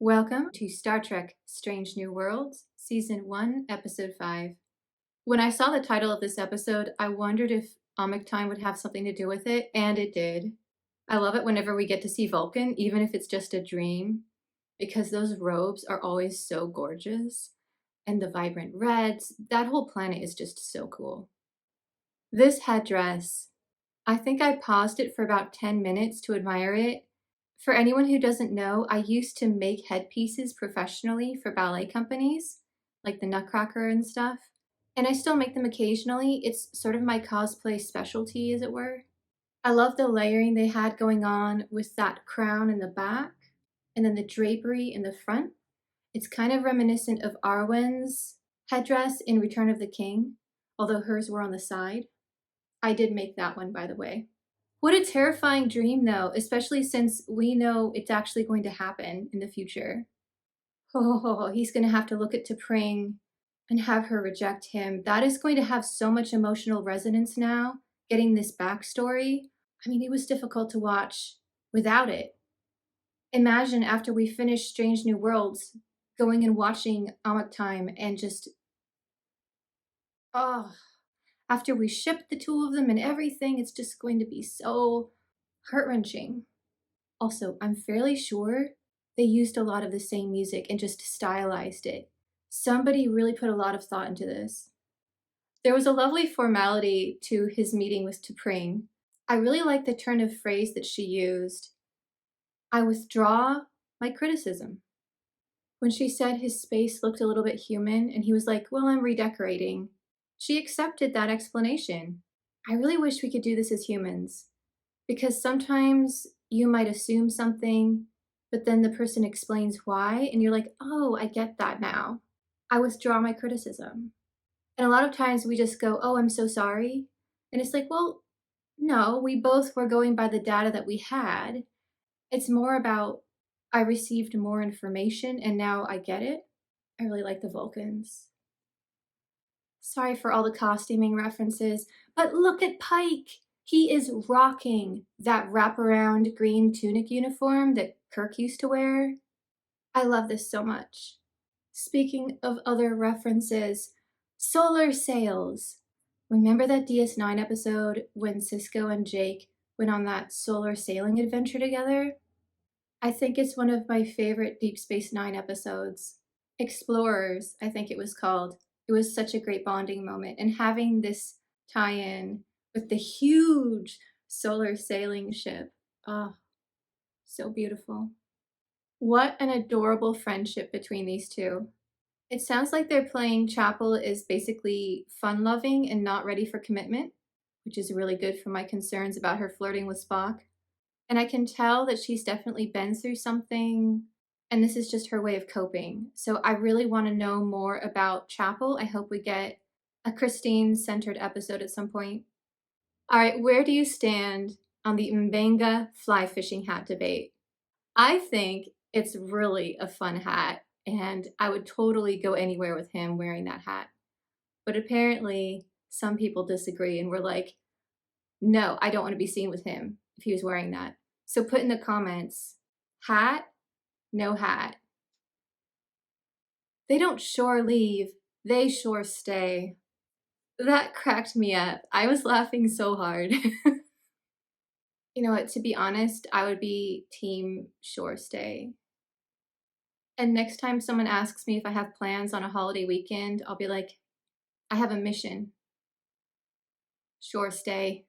Welcome to Star Trek Strange New Worlds, Season 1, Episode 5. When I saw the title of this episode, I wondered if Amok Time would have something to do with it, and it did. I love it whenever we get to see Vulcan, even if it's just a dream, because those robes are always so gorgeous. And the vibrant reds, that whole planet is just so cool. This headdress, I think I paused it for about 10 minutes to admire it. For anyone who doesn't know, I used to make headpieces professionally for ballet companies, like the Nutcracker and stuff. And I still make them occasionally. It's sort of my cosplay specialty, as it were. I love the layering they had going on with that crown in the back, and then the drapery in the front. It's kind of reminiscent of Arwen's headdress in Return of the King, although hers were on the side. I did make that one, by the way. What a terrifying dream, though, especially since we know it's actually going to happen in the future. Oh, he's going to have to look at T'Pring and have her reject him. That is going to have so much emotional resonance now, getting this backstory. I mean, it was difficult to watch without it. Imagine after we finish Strange New Worlds, going and watching Amok Time and just, oh, after we ship the two of them and everything, it's just going to be so heart-wrenching. Also, I'm fairly sure they used a lot of the same music and just stylized it. Somebody really put a lot of thought into this. There was a lovely formality to his meeting with T'Pring. I really like the turn of phrase that she used. I withdraw my criticism. When she said his space looked a little bit human and he was like, well, I'm redecorating, she accepted that explanation. I really wish we could do this as humans, because sometimes you might assume something, but then the person explains why, and you're like, oh, I get that now. I withdraw my criticism. And a lot of times we just go, oh, I'm so sorry. And it's like, well, no, we both were going by the data that we had. It's more about, I received more information and now I get it. I really like the Vulcans. Sorry for all the costuming references, but look at Pike. He is rocking that wraparound green tunic uniform that Kirk used to wear. I love this so much. Speaking of other references, solar sails. Remember that DS9 episode when Sisko and Jake went on that solar sailing adventure together? I think it's one of my favorite Deep Space Nine episodes. Explorers, I think it was called. It was such a great bonding moment, and having this tie-in with the huge solar sailing ship. Oh, so beautiful. What an adorable friendship between these two. It sounds like they're playing Chapel is basically fun-loving and not ready for commitment, which is really good for my concerns about her flirting with Spock. And I can tell that she's definitely been through something, and this is just her way of coping. So I really want to know more about Chapel. I hope we get a Christine-centered episode at some point. All right, where do you stand on the Mbenga fly fishing hat debate? I think it's really a fun hat, and I would totally go anywhere with him wearing that hat. But apparently, some people disagree and were like, no, I don't want to be seen with him if he was wearing that. So put in the comments, hat, no hat. They don't sure leave, they sure stay. That cracked me up. I was laughing so hard. You know what, to be honest, I would be team sure stay. And next time someone asks me if I have plans on a holiday weekend, I'll be like, I have a mission. Sure stay.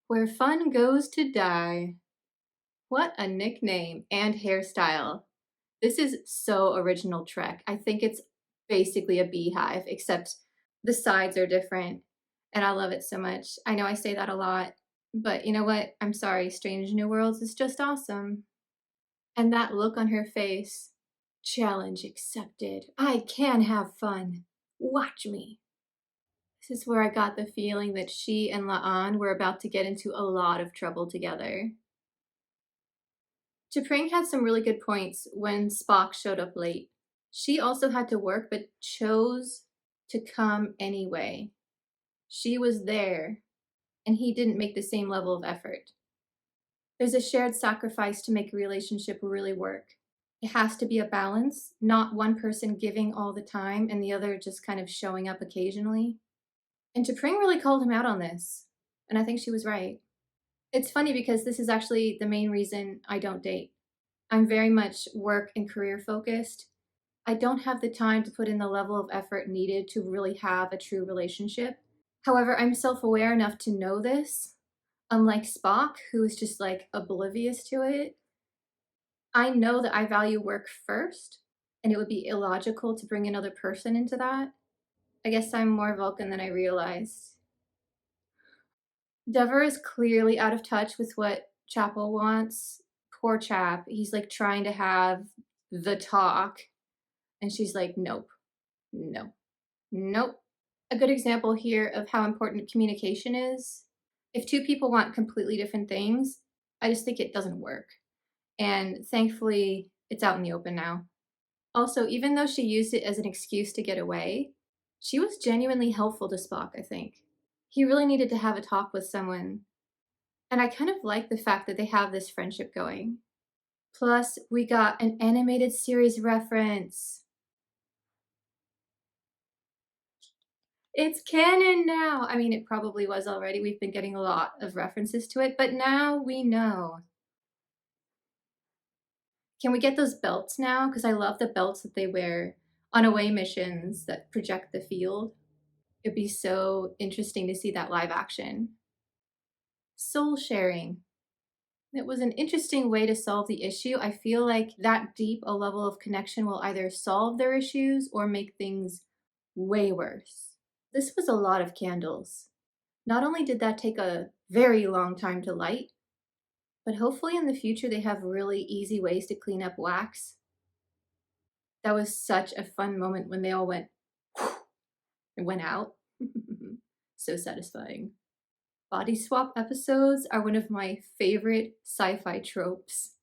Where fun goes to die. What a nickname and hairstyle. This is so original Trek. I think it's basically a beehive, except the sides are different, and I love it so much. I know I say that a lot, but you know what? I'm sorry, Strange New Worlds is just awesome. And that look on her face, challenge accepted. I can have fun. Watch me. This is where I got the feeling that she and La'an were about to get into a lot of trouble together. T'Pring had some really good points when Spock showed up late. She also had to work, but chose to come anyway. She was there, and he didn't make the same level of effort. There's a shared sacrifice to make a relationship really work. It has to be a balance, not one person giving all the time and the other just kind of showing up occasionally. And T'Pring really called him out on this, and I think she was right. It's funny because this is actually the main reason I don't date. I'm very much work and career focused. I don't have the time to put in the level of effort needed to really have a true relationship. However, I'm self aware enough to know this. Unlike Spock, who is just like oblivious to it, I know that I value work first, and it would be illogical to bring another person into that. I guess I'm more Vulcan than I realized. Dever is clearly out of touch with what Chapel wants. Poor chap. He's like trying to have the talk, and she's like, nope, no, nope. A good example here of how important communication is. If two people want completely different things, I just think it doesn't work. And thankfully, it's out in the open now. Also, even though she used it as an excuse to get away, she was genuinely helpful to Spock, I think. He really needed to have a talk with someone. And I kind of like the fact that they have this friendship going. Plus, we got an animated series reference. It's canon now. I mean, it probably was already. We've been getting a lot of references to it, but now we know. Can we get those belts now? Because I love the belts that they wear on away missions that project the field. It'd be so interesting to see that live action. Soul sharing. It was an interesting way to solve the issue. I feel like that deep a level of connection will either solve their issues or make things way worse. This was a lot of candles. Not only did that take a very long time to light, but hopefully in the future they have really easy ways to clean up wax. That was such a fun moment when they all went and went out. So satisfying. Body swap episodes are one of my favorite sci-fi tropes.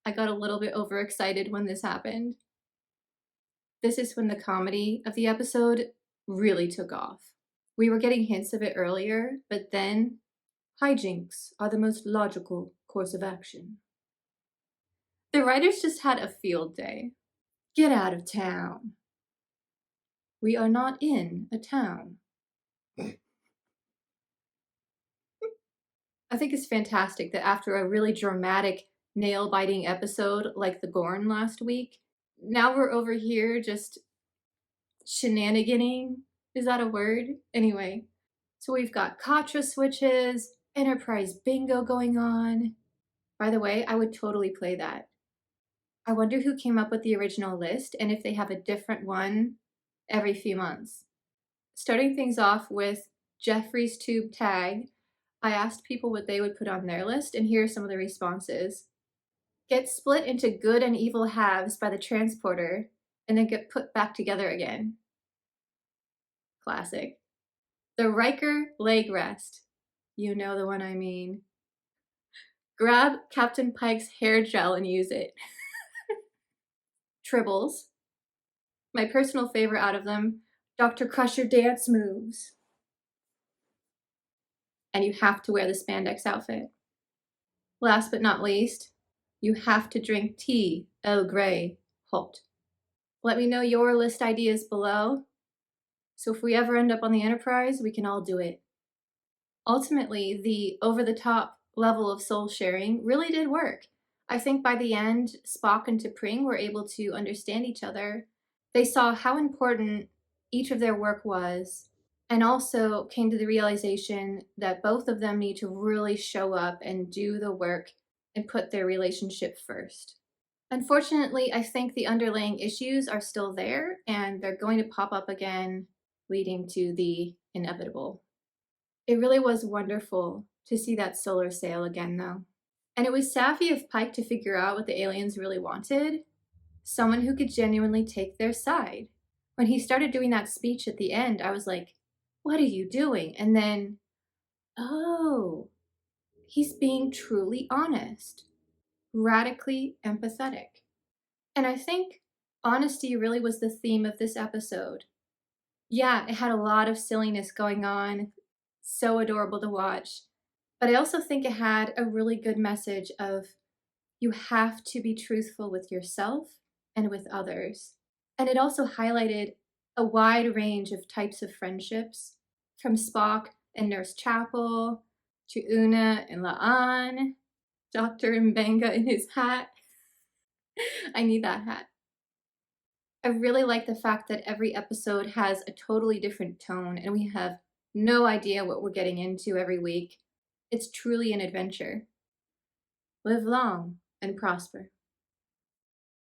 I got a little bit overexcited when this happened. This is when the comedy of the episode really took off. We were getting hints of it earlier, but then hijinks are the most logical course of action. The writers just had a field day. Get out of town. We are not in a town. I think it's fantastic that after a really dramatic, nail-biting episode like the Gorn last week, now we're over here just shenaniganing. Is that a word? Anyway, so we've got Katra switches, Enterprise bingo going on. By the way, I would totally play that. I wonder who came up with the original list and if they have a different one every few months. Starting things off with Jeffrey's Tube Tag, I asked people what they would put on their list, and here are some of the responses. Get split into good and evil halves by the transporter, and then get put back together again. Classic. The Riker leg rest. You know the one I mean. Grab Captain Pike's hair gel and use it. Tribbles. My personal favorite out of them, Dr. Crusher dance moves. And you have to wear the spandex outfit. Last but not least, you have to drink tea, Earl Grey, hot. Let me know your list ideas below. So if we ever end up on the Enterprise, we can all do it. Ultimately, the over-the-top level of soul sharing really did work. I think by the end, Spock and T'Pring were able to understand each other. They saw how important each of their work was, and also came to the realization that both of them need to really show up and do the work and put their relationship first. Unfortunately, I think the underlying issues are still there, and they're going to pop up again, leading to the inevitable. It really was wonderful to see that solar sail again, though. And it was savvy of Pike to figure out what the aliens really wanted. Someone who could genuinely take their side. When he started doing that speech at the end, I was like, what are you doing? And then, oh, he's being truly honest, radically empathetic. And I think honesty really was the theme of this episode. Yeah, it had a lot of silliness going on, so adorable to watch, But I also think it had a really good message of you have to be truthful with yourself and with others. And it also highlighted a wide range of types of friendships, from Spock and Nurse Chapel to Una and La'an, Dr. Mbenga in his hat. I need that hat. I really like the fact that every episode has a totally different tone and we have no idea what we're getting into every week. It's truly an adventure. Live long and prosper.